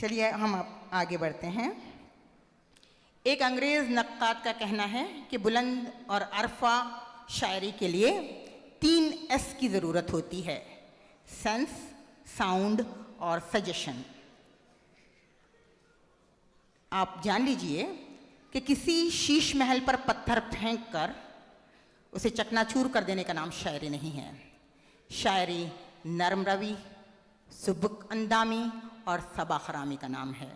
चलिए हम आगे बढ़ते हैं। एक अंग्रेज नक्काद का कहना है कि बुलंद और अरफा शायरी के लिए 3 एस की ज़रूरत होती है, सेंस, साउंड और सजेशन। आप जान लीजिए कि किसी शीश महल पर पत्थर फेंककर उसे चकनाचूर कर देने का नाम शायरी नहीं है। शायरी नरम रवि, सुबक अंदामी और सबाखरामी का नाम है।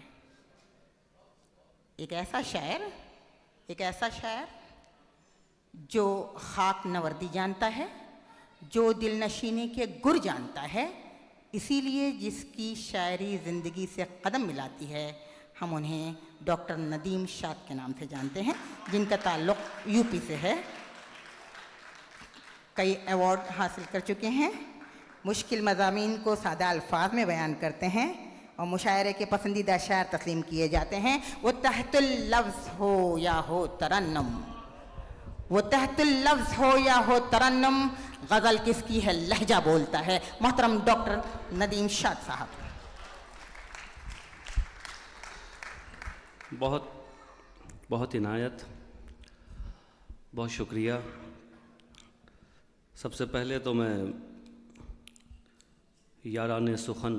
एक ऐसा शायर जो खाक नवर्दी जानता है, जो दिल नशीनी के गुर जानता है, इसीलिए जिसकी शायरी ज़िंदगी से कदम मिलाती है, हम उन्हें डॉक्टर नदीम शाद के नाम से जानते हैं, जिनका ताल्लुक़ यूपी से है। कई अवार्ड हासिल कर चुके हैं, मुश्किल मज़ामीन को सादा अल्फाज में बयान करते हैं और मुशायरे के पसंदीदा शायर तस्लीम किए जाते हैं। वो तहतुल लफ्ज़ हो या हो तरन्नुम, वो तहतुल लफ्ज़ हो या हो तरन्नुम, गज़ल किसकी है लहजा बोलता है। मोहतरम डॉक्टर नदीम शाद साहब। बहुत इनायत, बहुत शुक्रिया। सबसे पहले तो मैं यारान सुखन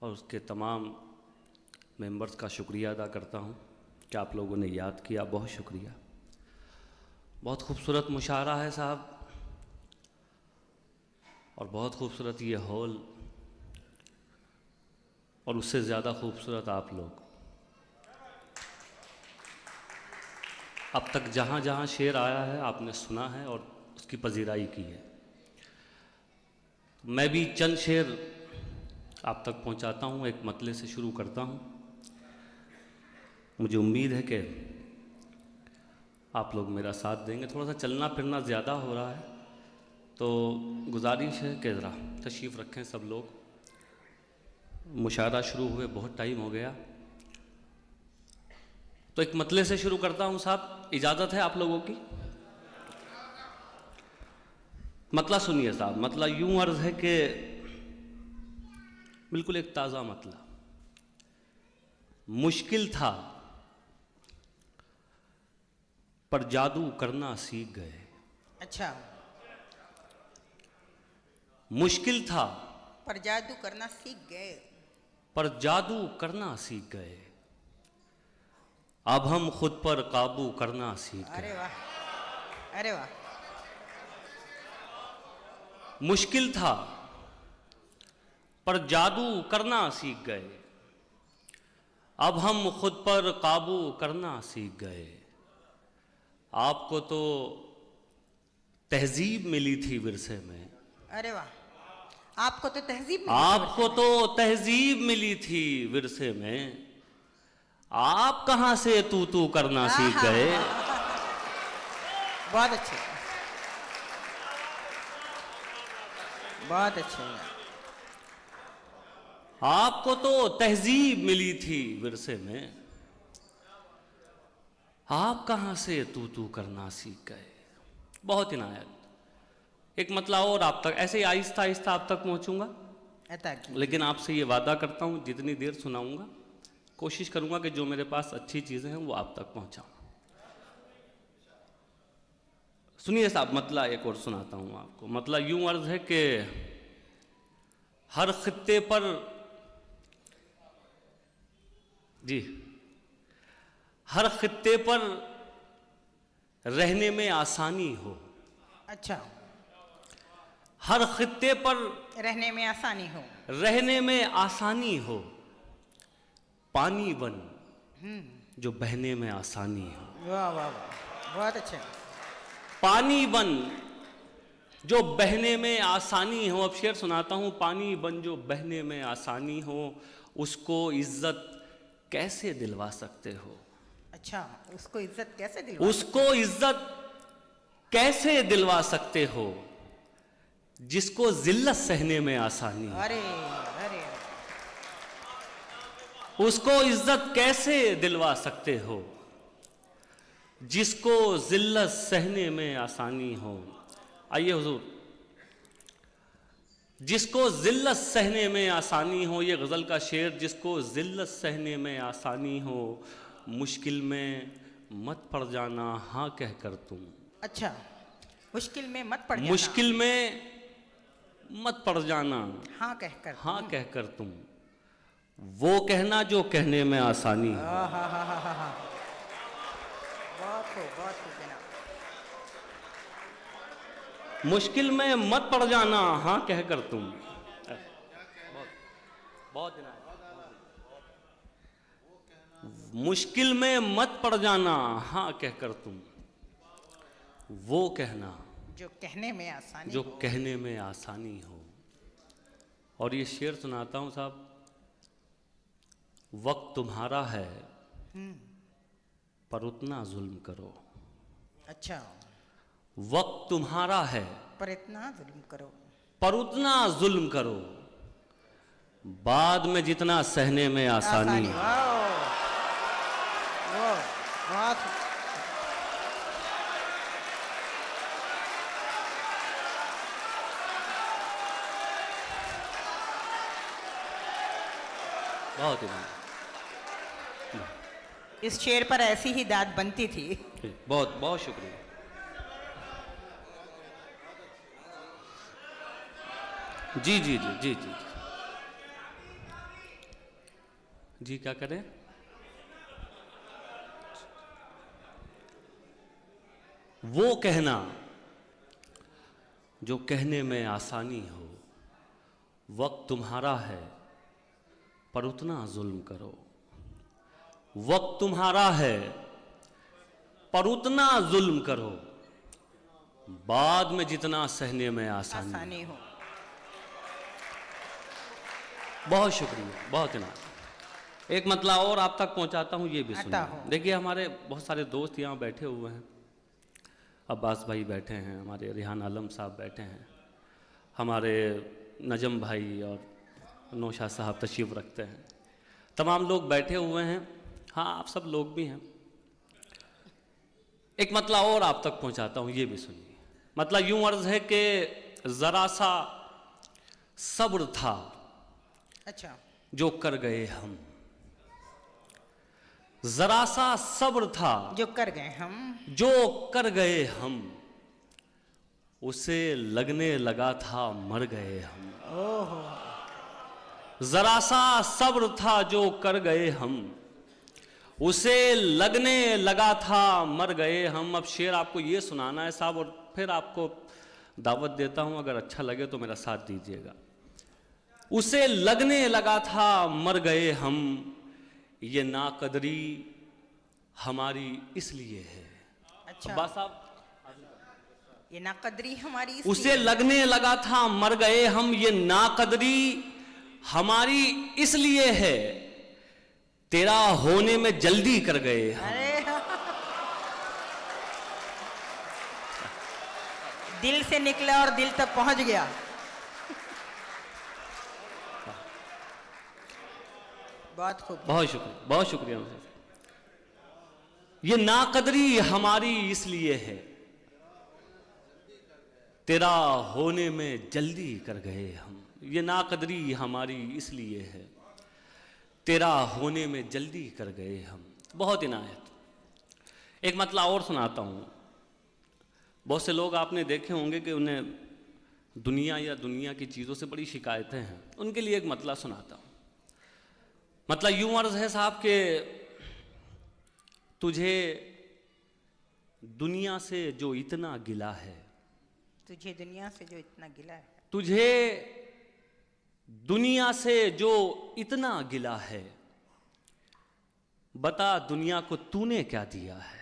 और उसके तमाम मेंबर्स का शुक्रिया अदा करता हूँ कि आप लोगों ने याद किया, बहुत शुक्रिया। बहुत खूबसूरत मुशायरा है साहब, और बहुत खूबसूरत ये हॉल, और उससे ज़्यादा खूबसूरत आप लोग। अब तक जहाँ जहाँ शेर आया है आपने सुना है और उसकी पजीराई की है। मैं भी चंद शेर आप तक पहुँचाता हूँ, एक मतले से शुरू करता हूँ। मुझे उम्मीद है कि आप लोग मेरा साथ देंगे। थोड़ा सा चलना फिरना ज़्यादा हो रहा है, तो गुजारिश है कि ज़रा तशरीफ़ रखें सब लोग। मुशायरा शुरू हुए बहुत टाइम हो गया, तो एक मतले से शुरू करता हूँ साहब, इजाज़त है आप लोगों की? मतला सुनिए साहब। मतला यूं अर्ज़ है कि बिल्कुल एक ताज़ा मतला। मुश्किल था पर जादू करना सीख गए। अच्छा, मुश्किल था पर जादू करना सीख गए। पर जादू करना सीख गए, अब हम खुद पर काबू करना सीख गए। अरे वाह, अरे वाह। मुश्किल था पर जादू करना सीख गए, अब हम खुद पर काबू करना सीख गए। आपको तो तहजीब मिली थी विरसे में। अरे वाह, आपको तो तहजीब मिली थी। आपको तो तहजीब मिली थी विरसे में, आप कहां से तू करना सीख गए। बहुत अच्छे, बहुत अच्छे। आपको तो तहजीब मिली थी विरसे में, आप कहां से तू करना सीख गए। बहुत इनायत। एक मतलब और आप तक, ऐसे ही आहिस्ता आहिस्ता आप तक पहुंचूंगा, लेकिन आपसे ये वादा करता हूं जितनी देर सुनाऊंगा कोशिश करूंगा कि जो मेरे पास अच्छी चीजें हैं वो आप तक पहुंचाऊं। सुनिए साहब, मतला एक और सुनाता हूं आपको। मतला यूं अर्ज है कि हर खित्ते पर, जी, हर खित्ते पर रहने में आसानी हो। अच्छा, हर खित्ते पर रहने में आसानी हो, रहने में आसानी हो, पानी बन जो बहने में आसानी हो। वाह वाह वाह, बहुत अच्छा। पानी बन जो बहने में आसानी हो। अब शेर सुनाता हूं। पानी बन जो बहने में आसानी हो, उसको इज्जत कैसे दिलवा सकते हो। अच्छा, उसको इज्जत कैसे दिलवा, उसको इज्जत कैसे दिलवा सकते हो जिसको जिल्लत सहने में आसानी हो। अरे अरे, उसको इज्जत कैसे दिलवा सकते हो जिसको जिल्लत सहने में आसानी हो। आइए हुजूर, जिसको जिल्लत सहने में आसानी हो, ये गज़ल का शेर, जिसको जिल्लत सहने में आसानी हो, मुश्किल में मत पड़ जाना हाँ कह कर तुम। अच्छा, मुश्किल में मत पड़ जाना। मुश्किल में मत पड़ जाना हाँ कहकर, हाँ कह कर तुम, वो कहना जो कहने में आसानी हो। बहुत खूब जनाब। मुश्किल में मत पड़ जाना हाँ कह कर तुम। बहुत मुश्किल में मत पड़ जाना हाँ कह कर तुम, वो कहना जो कहने में आसानी जो कहने में आसानी हो। और ये शेर सुनाता हूं साहब, वक्त तुम्हारा है पर उतना जुल्म करो। अच्छा, वक्त तुम्हारा है पर इतना जुल्म करो, पर उतना जुल्म करो, बाद में जितना सहने में आसानी है। बहुत बहुत ही इस शेर पर ऐसी ही दाद बनती थी। बहुत बहुत शुक्रिया। जी जी जी जी जी जी, क्या करें? वो कहना जो कहने में आसानी हो, वक्त तुम्हारा है पर उतना जुल्म करो। वक्त तुम्हारा है पर उतना जुल्म करो, बाद में जितना सहने में आसानी हो। बहुत शुक्रिया, बहुत इनाम। एक मतलब और आप तक पहुंचाता हूं, ये भी सुनिए। देखिए, हमारे बहुत सारे दोस्त यहाँ बैठे हुए हैं। अब्बास भाई बैठे हैं, हमारे रिहान आलम साहब बैठे हैं, हमारे नजम भाई और नौशाद साहब तशरीफ़ रखते हैं, तमाम लोग बैठे हुए हैं। हाँ, आप सब लोग भी हैं। एक मतलब और आप तक पहुंचाता हूं, ये भी सुनिए। मतलब यूं अर्ज है कि जरा सा सब्र था, अच्छा, जो कर गए हम। जरा सा सब्र था जो कर गए हम, जो कर गए हम, उसे लगने लगा था मर गए हम। ओहो। जरा सा सब्र था जो कर गए हम, उसे लगने लगा था मर गए हम। अब शेर आपको ये सुनाना है साहब, और फिर आपको दावत देता हूं, अगर अच्छा लगे तो मेरा साथ दीजिएगा। उसे लगने लगा था मर गए हम, ये नाकदरी हमारी इसलिए है। अच्छा, अब्बास साहब, ये नाकदरी हमारी उसे लगने लगा था मर गए हम, ये नाकदरी हमारी इसलिए है, तेरा होने में जल्दी कर गए हम। अरे दिल से निकला और दिल तक पहुंच गया। बहुत खूब, बहुत शुक्रिया, बहुत शुक्रिया। ये नाकदरी हमारी इसलिए है, तेरा होने में जल्दी कर गए हम। ये नाकदरी हमारी इसलिए है, तेरा होने में जल्दी कर गए हम। बहुत इनायत। एक मतलब और सुनाता हूँ। बहुत से लोग आपने देखे होंगे कि उन्हें दुनिया या दुनिया की चीज़ों से बड़ी शिकायतें हैं, उनके लिए एक मतलब सुनाता हूँ। मतलब यूं अर्ज है साहब कि तुझे दुनिया से जो इतना गिला है, तुझे दुनिया से जो इतना गिला है, तुझे दुनिया से जो इतना गिला है, बता दुनिया को तूने क्या दिया है।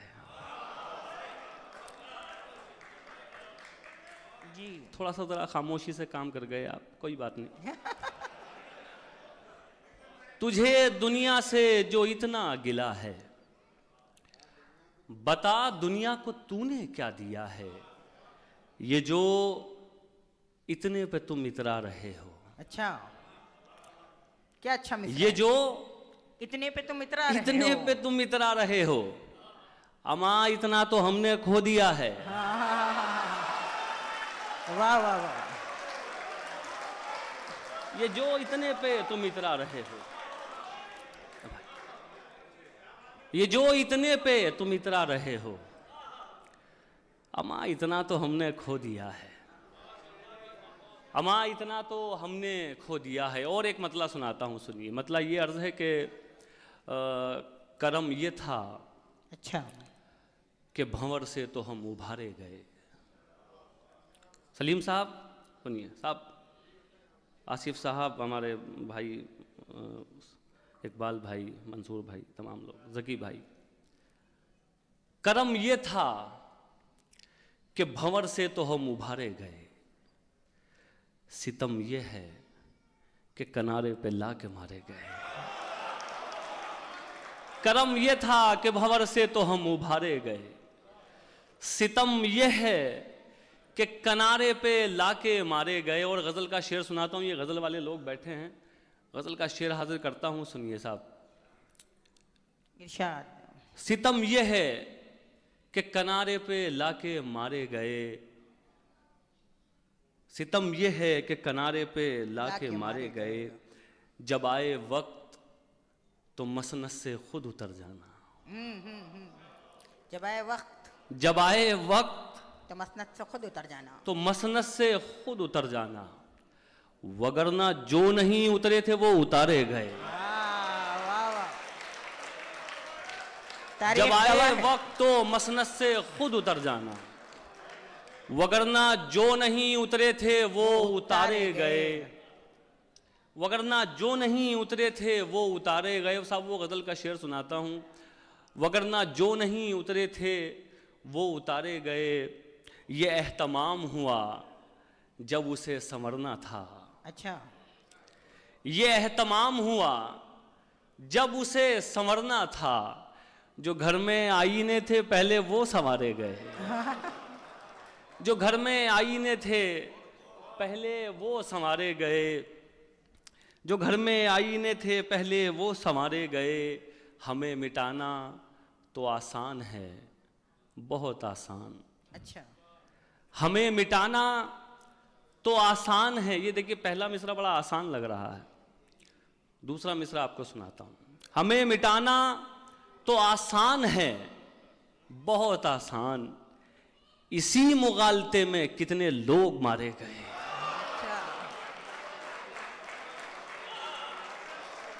जी, थोड़ा सा जरा खामोशी से काम कर गए आप, कोई बात नहीं। तुझे दुनिया से जो इतना गिला है, बता दुनिया को तूने क्या दिया है। ये जो इतने पे तुम इतरा रहे हो। अच्छा, क्या अच्छा मिसरा ये है? जो इतने पे तुम इतरा रहे हो। इतने पे तुम इतरा रहे हो, अमा इतना तो हमने खो दिया है। हाँ, हाँ, हाँ, हाँ, हाँ। वाह वाह वाह। ये जो इतने पे तुम इतरा रहे हो, ये जो इतने पे तुम इतरा रहे हो, अमा इतना तो हमने खो दिया है, अमा इतना तो हमने खो दिया है। और एक मतला सुनाता हूँ, सुनिए। मतला ये अर्ज है कि करम ये था अच्छा कि भंवर से तो हम उभारे गए। सलीम साहब सुनिए, साहब आसिफ साहब, हमारे भाई इकबाल भाई, मंसूर भाई, तमाम लोग, जकी भाई, करम ये था कि भंवर से तो हम उभारे गए, सितम ये है कि किनारे पे ला के मारे गए। करम ये था कि भंवर से तो हम उभारे गए, सितम ये है कि किनारे पे लाके मारे गए। और गज़ल का शेर सुनाता हूँ, ये गज़ल वाले लोग बैठे हैं, गज़ल का शेर हाजिर करता हूँ, सुनिए साहब। इरशाद। सितम ये है कि किनारे पे लाके मारे गए, सितम ये है कि किनारे पे लाके मारे गए, जब आए वक्त तो मसनत से खुद उतर जाना। जब आए वक्त, जब आए वक्त तो मसनत से खुद उतर जाना, तो मसनत से खुद उतर जाना, वगरना जो नहीं उतरे थे वो उतारे गए। जब आए वक्त तो मसनत से खुद उतर जाना, वगरना जो नहीं उतरे थे वो उतारे गए, वगरना जो नहीं उतरे थे वो उतारे गए। साहब वो गज़ल का शेर सुनाता हूँ, वगरना जो नहीं उतरे थे वो उतारे गए, ये एहतमाम हुआ जब उसे संवरना था। अच्छा, ये एहतमाम हुआ जब उसे संवरना था, जो घर में आईने थे पहले वो संवारे गए, जो घर में आईने थे पहले वो संवारे गए, जो घर में आईने थे पहले वो संवारे गए। हमें मिटाना तो आसान है, बहुत आसान। अच्छा, हमें मिटाना तो आसान है। ये देखिए पहला मिसरा बड़ा आसान लग रहा है, दूसरा मिसरा आपको सुनाता हूँ। हमें मिटाना तो आसान है, बहुत आसान, इसी मुगालते में कितने लोग मारे गए।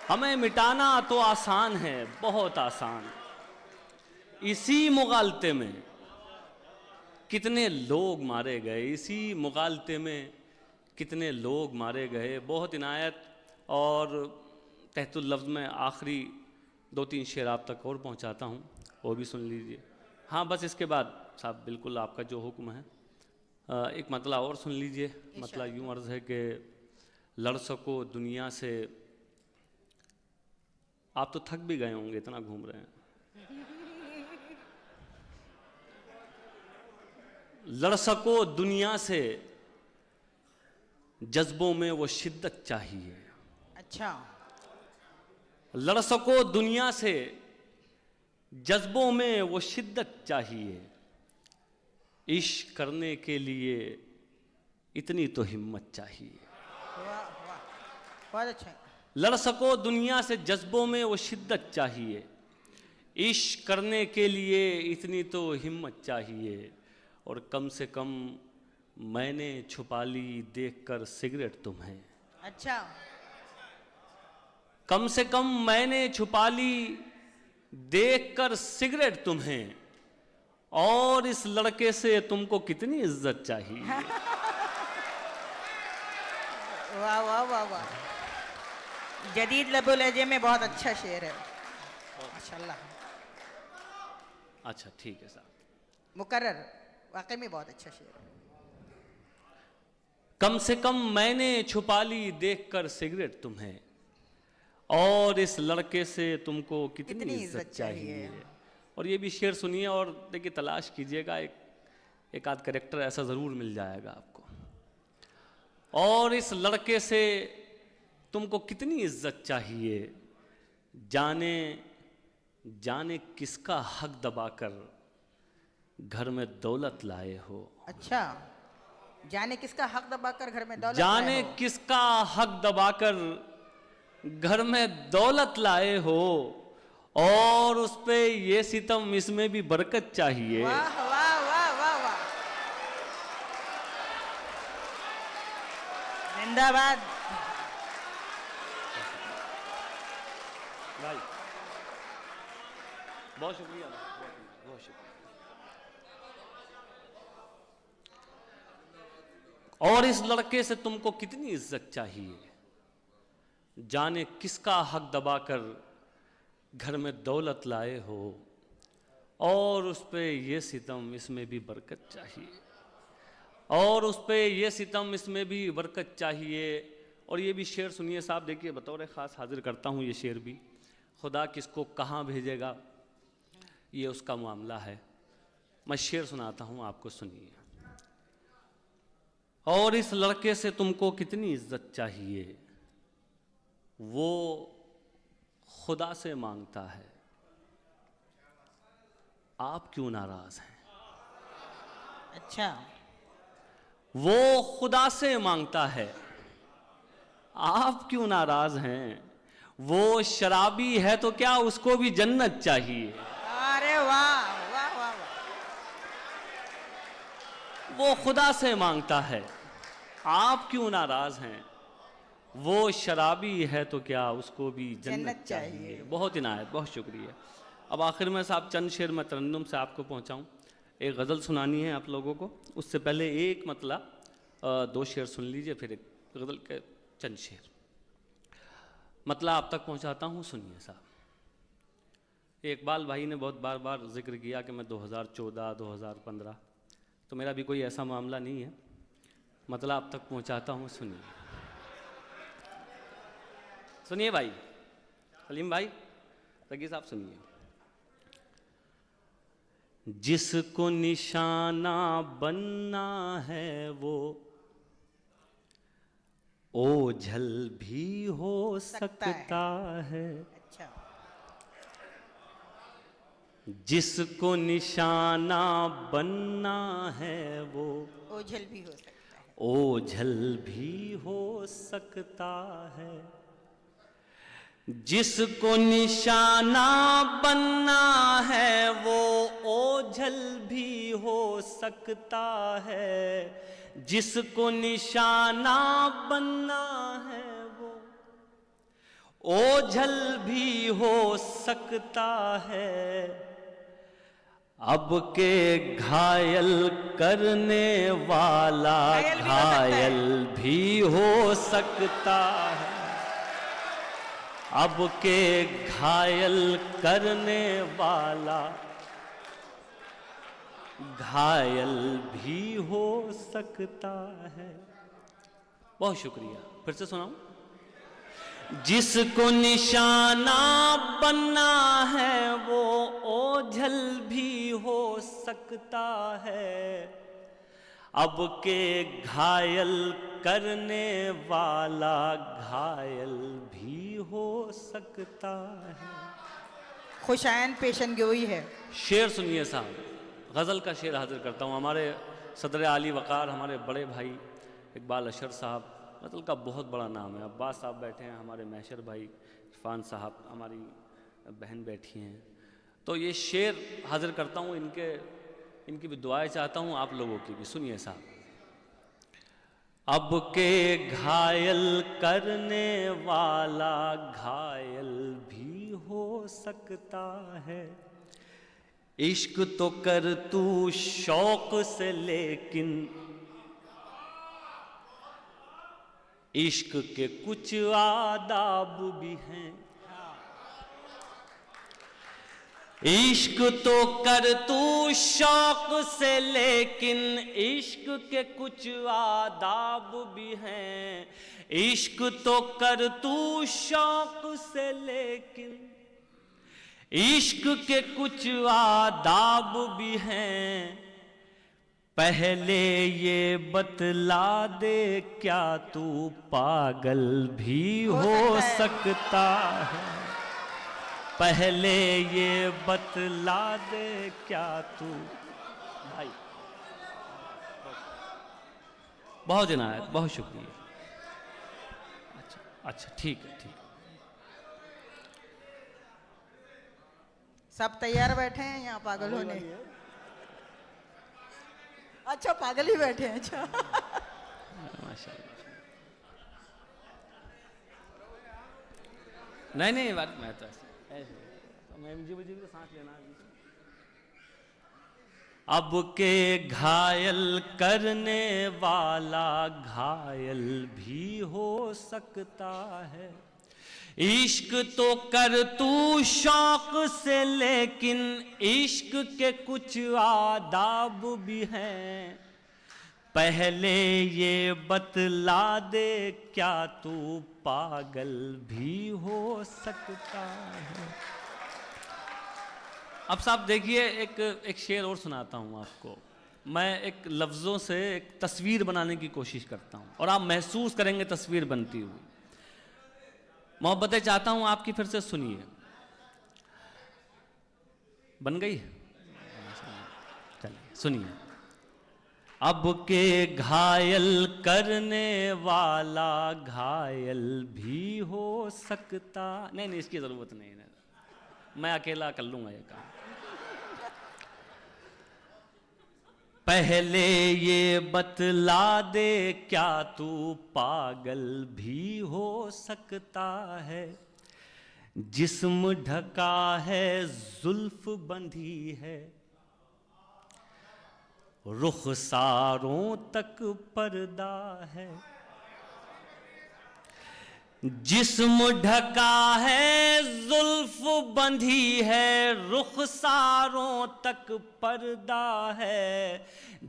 हमें मिटाना तो आसान है, बहुत आसान, इसी मुगालते में कितने लोग मारे गए, इसी मुगालते में कितने लोग मारे गए। बहुत इनायत। और तहतुल लफ्ज़ में आखिरी 2-3 शेर आप तक और पहुंचाता हूं, वो भी सुन लीजिए। हाँ बस इसके बाद साहब बिल्कुल आपका जो हुक्म है, एक मतला और सुन लीजिए। मतला यूं अर्ज़ है कि लड़ सको दुनिया से, आप तो थक भी गए होंगे इतना घूम रहे हैं, लड़ सको दुनिया से जज्बों में वो शिद्दत चाहिए। अच्छा, लड़ सको दुनिया से जज्बों में वो शिद्दत चाहिए, इश्क करने के लिए इतनी तो हिम्मत चाहिए। वाह वाह, बहुत अच्छा। लड़ सको दुनिया से जज्बों में वो शिद्दत चाहिए, इश्क करने के लिए इतनी तो हिम्मत चाहिए। और कम से कम मैंने छुपा ली देखकर सिगरेट तुम्हें। अच्छा, कम से कम मैंने छुपा ली देखकर सिगरेट तुम्हें, और इस लड़के से तुमको कितनी इज्जत चाहिए। वाह वाह वाह वाह, जदीद लबो लहजे में बहुत अच्छा शेर है माशाल्लाह। अच्छा ठीक है साहब, मुकर्रर, वाकई में बहुत अच्छा शेर है। कम से कम मैंने छुपा ली देखकर सिगरेट तुम्हें, और इस लड़के से तुमको कितनी इज्जत चाहिए। और ये भी शेर सुनिए और देखिए तलाश कीजिएगा, एक आध कैरेक्टर ऐसा ज़रूर मिल जाएगा आपको। और इस लड़के से तुमको कितनी इज्जत चाहिए, जाने जाने किसका हक दबाकर घर में दौलत लाए हो। अच्छा, जाने किसका हक दबाकर घर में दौलत जाने लाए हो। किसका हक दबाकर घर में दौलत लाए हो, और उस पे ये सितम, इसमें भी बरकत चाहिए। वाह वाह वाह वाह वाह, जिंदाबाद। भाई बहुत शुक्रिया, बहुत शुक्रिया। और इस लड़के से तुमको कितनी इज्जत चाहिए, जाने किसका हक दबाकर घर में दौलत लाए हो, और उस पे ये सितम, इसमें भी बरकत चाहिए, और उस पे ये सितम, इसमें भी बरकत चाहिए। और ये भी शेर सुनिए साहब, देखिए बतौर ख़ास हाजिर करता हूँ ये शेर भी। खुदा किसको कहाँ भेजेगा ये उसका मामला है। मैं शेर सुनाता हूँ, आपको सुनिए। और इस लड़के से तुमको कितनी इज्जत चाहिए, वो खुदा से मांगता है, आप क्यों नाराज हैं। अच्छा, वो खुदा से मांगता है, आप क्यों नाराज हैं। वो शराबी है तो क्या उसको भी जन्नत चाहिए। अरे वाह वाह वाह वाह, वो खुदा से मांगता है, आप क्यों नाराज हैं। वो शराबी है तो क्या उसको भी जन्नत चाहिए। बहुत इनायत, बहुत शुक्रिया। अब आखिर में साहब चंद शेर मैं तरन्नुम से आपको पहुंचाऊं। एक गज़ल सुनानी है आप लोगों को, उससे पहले एक मतला 2 शेर सुन लीजिए, फिर एक गज़ल के चंद शेर मतलब आप तक पहुंचाता हूं। सुनिए साहब, इकबाल भाई ने बहुत बार बार जिक्र किया कि मैं 2014 2015, तो मेरा भी कोई ऐसा मामला नहीं है, मतलब आप तक पहुंचाता हूं। सुनिए सुनिए भाई, सलीम भाई, तकी साहब सुनिए। जिसको निशाना बनना है वो ओझल भी हो सकता है। अच्छा, जिसको निशाना बनना है वो ओझल भी हो सकता है। ओझल भी हो सकता है। जिसको निशाना बनना है वो ओझल भी हो सकता है। जिसको निशाना बनना है वो ओझल भी हो सकता है। अब के घायल करने वाला घायल भी हो सकता है। अब के घायल करने वाला घायल भी हो सकता है। बहुत शुक्रिया, फिर से सुनाऊं। जिसको निशाना बनना है वो ओझल भी हो सकता है। अब के घायल करने वाला घायल भी हो सकता है। खुशायन पेशन गोई है। शेर सुनिए साहब, गज़ल का शेर हाजिर करता हूँ। हमारे सदर आली वक़ार, हमारे बड़े भाई इकबाल अशर साहब, गज़ल का बहुत बड़ा नाम है। अब्बास साहब बैठे हैं, हमारे मैशर भाई इरफान साहब, हमारी बहन बैठी हैं। तो ये शेर हाजिर करता हूँ, इनकी भी दुआएं चाहता हूँ, आप लोगों की भी। सुनिए साहब। अब के घायल करने वाला घायल भी हो सकता है। इश्क तो कर तू शौक से, लेकिन इश्क के कुछ आदाब भी हैं। इश्क तो कर तू शौक से, लेकिन इश्क के कुछ आदाब भी हैं। इश्क तो कर तू शौक से, लेकिन इश्क के कुछ आदाब भी हैं। पहले ये बतला दे क्या तू पागल भी हो सकता है। पहले ये बतला दे क्या तू। भाई बहुत इनायत, बहुत शुक्रिया। अच्छा अच्छा, ठीक है, ठीक है। सब तैयार बैठे हैं यहाँ पागल होने? अच्छा, पागल ही बैठे हैं। अच्छा, माशाल्लाह। नहीं नहीं, बात मैं तो ऐसे मुझे भी तो सांस लेना है। अब के घायल करने वाला घायल भी हो सकता है। इश्क तो कर तू शौक से, लेकिन इश्क के कुछ आदाब भी हैं। पहले ये बतला दे, क्या तू पागल भी हो सकता है। अब साहब देखिए, एक शेर और सुनाता हूँ आपको। मैं एक लफ्ज़ों से एक तस्वीर बनाने की कोशिश करता हूँ और आप महसूस करेंगे तस्वीर बनती हुई। मोहब्बतें चाहता हूँ आपकी, फिर से सुनिए। बन गई? चलिए सुनिए। अब के घायल करने वाला घायल भी हो सकता। नहीं नहीं, इसकी ज़रूरत नहीं है, मैं अकेला कर लूँगा ये काम। पहले ये बतला दे, क्या तू पागल भी हो सकता है। जिस्म ढका है, जुल्फ बंधी है, रुखसारों तक पर्दा है। जिस्म ढका है, जुल्फ बंधी है, रुखसारों तक पर्दा है।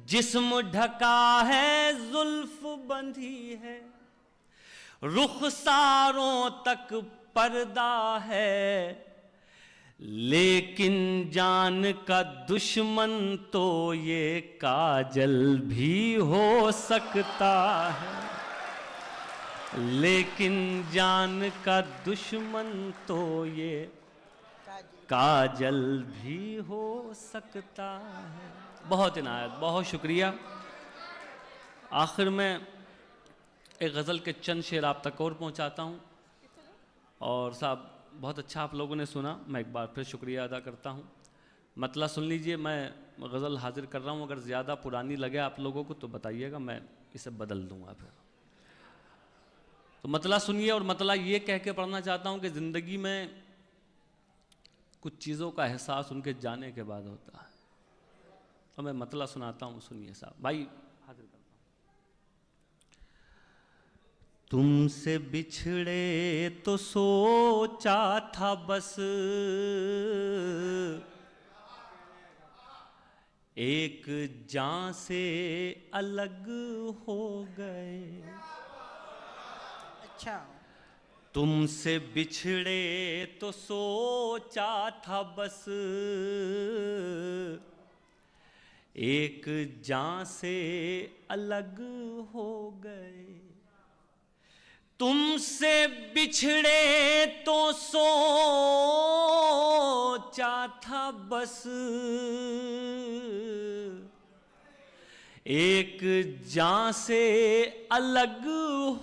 जिस्म ढका है, जुल्फ बंधी है, रुखसारों तक पर्दा है। लेकिन जान का दुश्मन तो ये काजल भी हो सकता है। लेकिन जान का दुश्मन तो ये काजल भी हो सकता है। बहुत इनायत, बहुत शुक्रिया। आखिर में एक गज़ल के चंद शेर आप तक और पहुंचाता हूं। और साहब बहुत अच्छा आप लोगों ने सुना, मैं एक बार फिर शुक्रिया अदा करता हूं। मतला सुन लीजिए, मैं गज़ल हाजिर कर रहा हूं। अगर ज़्यादा पुरानी लगे आप लोगों को तो बताइएगा, मैं इसे बदल दूंगा फिर। तो मतला सुनिए, और मतला ये कह के पढ़ना चाहता हूँ कि ज़िंदगी में कुछ चीज़ों का एहसास उनके जाने के बाद होता है। तो मैं मतला सुनाता हूँ, सुनिए साहब। भाई हाजिर करता हूँ। तुमसे बिछड़े तो सोचा था बस, एक जान से अलग हो गए। अच्छा, तुमसे बिछड़े तो सोचा था बस, एक जान से अलग हो गए। तुमसे बिछड़े तो सोचा था बस, एक जान से अलग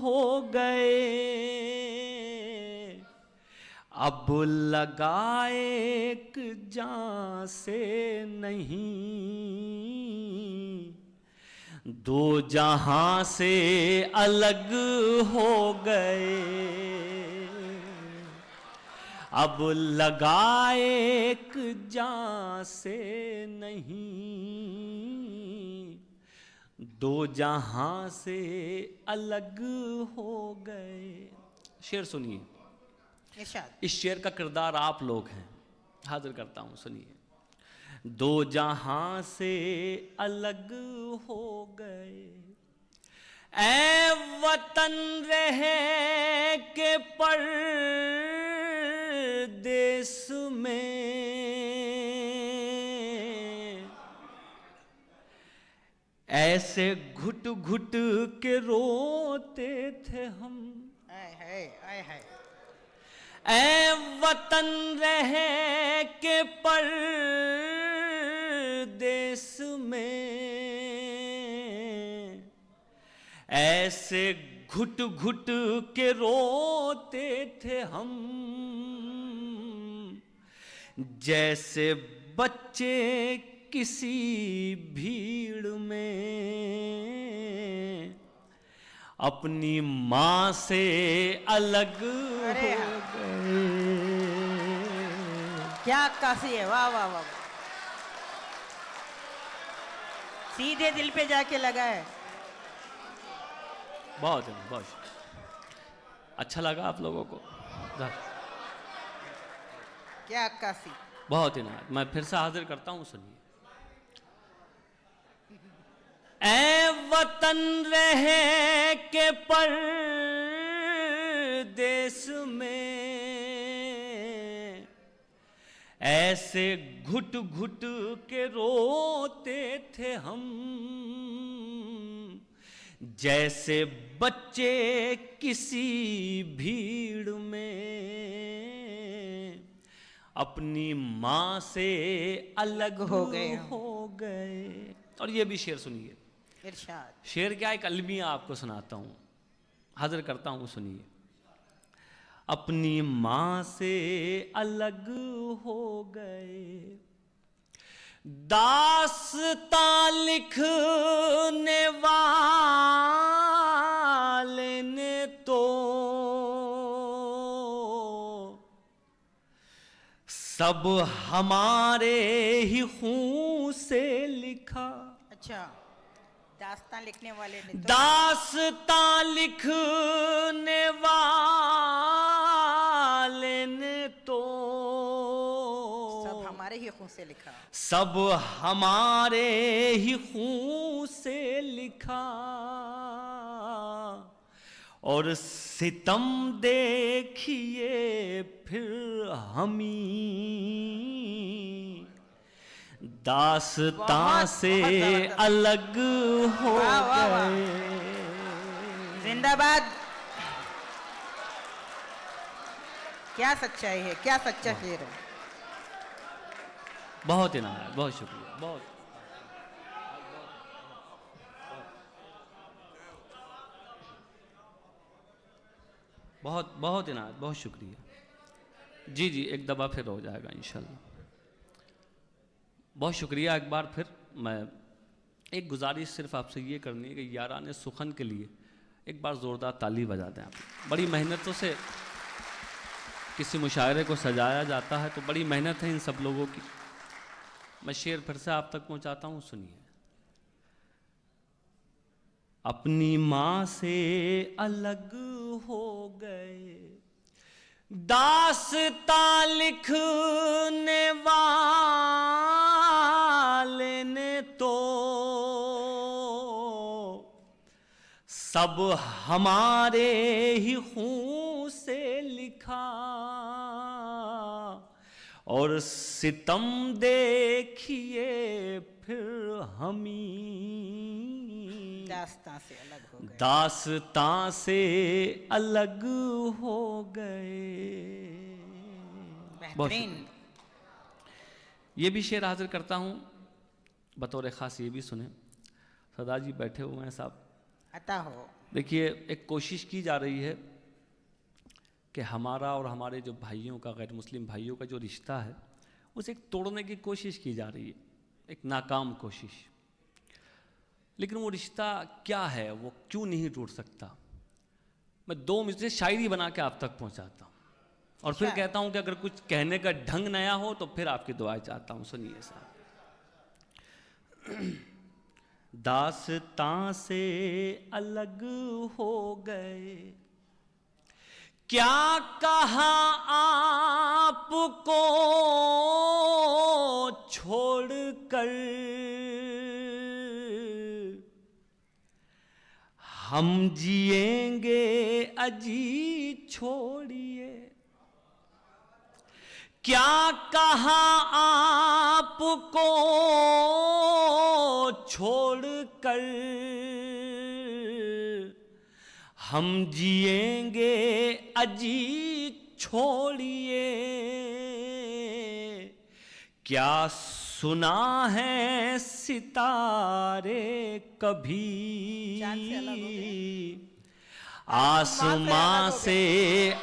हो गए। अब लगा एक जान से नहीं, दो जहां से अलग हो गए। अब लगा एक जान से नहीं, दो जहां से अलग हो गए। शेर सुनिए। इस शेर का किरदार आप लोग हैं, हाजिर करता हूं, सुनिए। दो जहां से अलग हो गए, ऐ वतन रहे के परदेस में, ऐसे घुट घुट के रोते थे हम। ऐ वतन रहे के परदेस में, ऐसे घुट घुट के रोते थे हम, जैसे बच्चे किसी भीड़ में अपनी माँ से अलग हो गए। क्या काशी है, वाह वाह वाह, सीधे दिल पे जाके लगा है। बहुत अच्छा लगा आप लोगों को? क्या काशी, बहुत ही ना। मैं फिर से हाजिर करता हूं, सुनिए। ऐ वतन रहे के परदेस में, ऐसे घुट घुट के रोते थे हम, जैसे बच्चे किसी भीड़ में अपनी माँ से अलग हो गए। और ये भी शेर सुनिए, इरशाद। शेर क्या, एक अलमिया आपको सुनाता हूँ, हाजिर करता हूँ, सुनिए। अपनी माँ से अलग हो गए, दास्तां लिखने वाले ने तो सब हमारे ही खून से लिखा। अच्छा, दास्तां लिखने वाले ने तो, दास्तां लिखने वाले ने तो सब हमारे ही खून से लिखा, सब हमारे ही खून से लिखा, और सितम देखिए फिर हमी दास्तां से अलग हो गए। जिंदाबाद। क्या सच्चाई है, क्या सच्चा शेर है। बहुत ही नाराज, बहुत शुक्रिया, बहुत ही नाराज, बहुत शुक्रिया। जी जी, एक दफ़ा फिर हो जाएगा इंशाल्लाह। बहुत शुक्रिया एक बार फिर। मैं एक गुजारिश सिर्फ आपसे ये करनी है कि याराने सुखन के लिए एक बार ज़ोरदार ताली बजा दें आप। बड़ी मेहनतों से किसी मुशायरे को सजाया जाता है, तो बड़ी मेहनत है इन सब लोगों की। मैं शेर फिर से आप तक पहुंचाता हूं, सुनिए। अपनी माँ से अलग हो गए, दास्तां लिखने वाले ने तो सब हमारे ही खून से लिखा, और सितम देखिए फिर हमी दास्तां से अलग हो गए, दास्तां से अलग हो गए। बेहतरीन। ये भी शेर हाजिर करता हूँ बतौर ख़ास, ये भी सुने। सरदार जी बैठे हुए हैं साहब, अता हो। देखिए, एक कोशिश की जा रही है कि हमारा और हमारे जो भाइयों का, गैर मुस्लिम भाइयों का जो रिश्ता है, उसे एक तोड़ने की कोशिश की जा रही है, एक नाकाम कोशिश। लेकिन वो रिश्ता क्या है, वो क्यों नहीं टूट सकता? मैं 2 मिनट से शायरी बना के आप तक पहुंचाता हूँ, और फिर कहता हूँ कि अगर कुछ कहने का ढंग नया हो तो फिर आपकी दुआएं चाहता हूँ। सुनिए साहब। दास्तां से अलग हो गए, क्या कहा आपको छोड़कर, हम जिएंगे अजी छोड़िए। क्या कहा आपको छोड़कर, हम जिएंगे अजी छोड़िए। क्या सुना है सितारे कभी चांद से अलग हो गए। आसमां से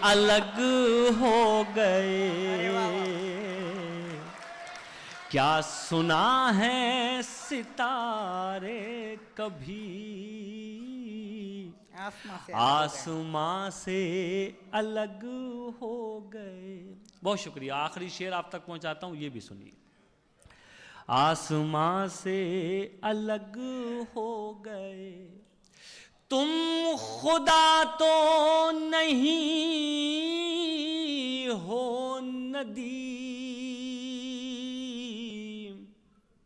अलग हो अरे वाह, गए। क्या सुना है सितारे कभी आसमां से अलग हो गए। बहुत शुक्रिया। आखिरी शेर आप तक पहुंचाता हूं, ये भी सुनिए। आसमां से अलग हो गए, तुम खुदा तो नहीं हो नदीम।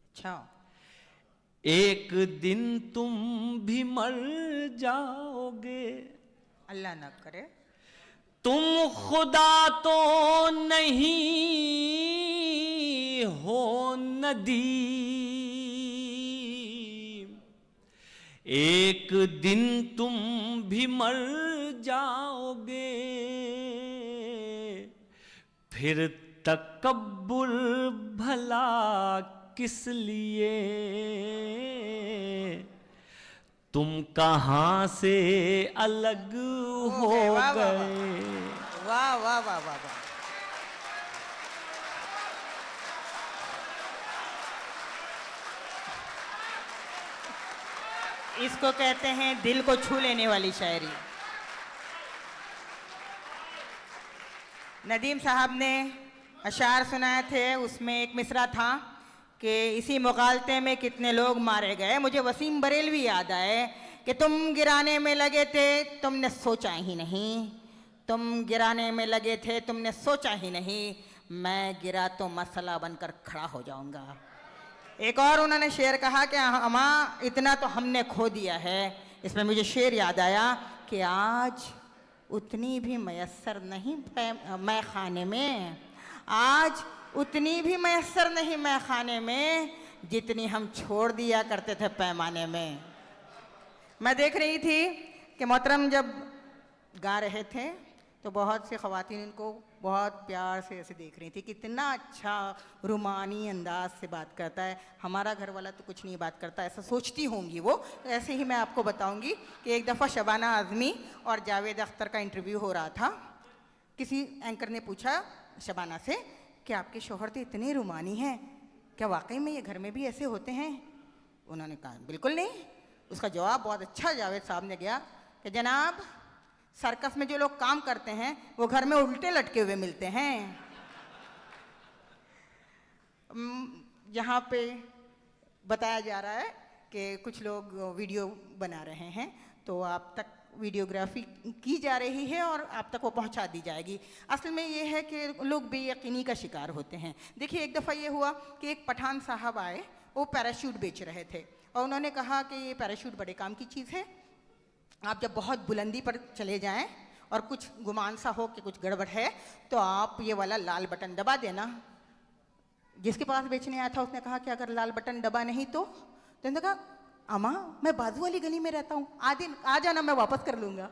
अच्छा, एक दिन तुम भी मर जाओगे। अल्लाह न करे। तुम खुदा तो नहीं हो नदीम, एक दिन तुम भी मर जाओगे। फिर तकब्बुर भला किस लिए, तुम कहां से अलग हो गए। वाह वाह वाह वाह वाह। इसको कहते हैं दिल को छू लेने वाली शायरी। नदीम साहब ने अशार सुनाए थे, उसमें एक मिसरा था कि इसी मुगालते में कितने लोग मारे गए। मुझे वसीम बरेलवी याद आए कि तुम गिराने में लगे थे, तुमने सोचा ही नहीं। तुम गिराने में लगे थे, तुमने सोचा ही नहीं। मैं गिरा तो मसला बनकर खड़ा हो जाऊंगा। एक और उन्होंने शेर कहा कि अम्मा इतना तो हमने खो दिया है। इसमें मुझे शेर याद आया कि आज उतनी भी मयस्सर नहीं मैं खाने में, आज उतनी भी मयस्सर नहीं मैं खाने में, जितनी हम छोड़ दिया करते थे पैमाने में। मैं देख रही थी कि मोहतरम जब गा रहे थे तो बहुत सी ख़वातीन इनको बहुत प्यार से ऐसे देख रही थी, कितना अच्छा रुमानी अंदाज से बात करता है। हमारा घर वाला तो कुछ नहीं बात करता, ऐसा सोचती होंगी वो। ऐसे ही मैं आपको बताऊंगी कि एक दफ़ा शबाना आज़मी और जावेद अख्तर का इंटरव्यू हो रहा था। किसी एंकर ने पूछा शबाना से कि आपके शौहर तो इतने रुमानी हैं, क्या वाकई में ये घर में भी ऐसे होते हैं? उन्होंने कहा बिल्कुल नहीं। उसका जवाब बहुत अच्छा जावेद साहब ने दिया कि जनाब सर्कस में जो लोग काम करते हैं वो घर में उल्टे लटके हुए मिलते हैं। यहाँ पे बताया जा रहा है कि कुछ लोग वीडियो बना रहे हैं, तो आप तक वीडियोग्राफी की जा रही है और आप तक वो पहुंचा दी जाएगी। असल में ये है कि लोग बेयकीनी का शिकार होते हैं। देखिए एक दफ़ा ये हुआ कि एक पठान साहब आए, वो पैराशूट बेच रहे थे और उन्होंने कहा कि ये पैराशूट बड़े काम की चीज़ है। आप जब बहुत बुलंदी पर चले जाएं और कुछ गुमान सा हो कि कुछ गड़बड़ है तो आप ये वाला लाल बटन दबा देना। जिसके पास बेचने आया था उसने कहा कि अगर लाल बटन दबा नहीं तो उसने कहा अम्मा मैं बाजू वाली गली में रहता हूँ, आ जाना मैं वापस कर लूँगा।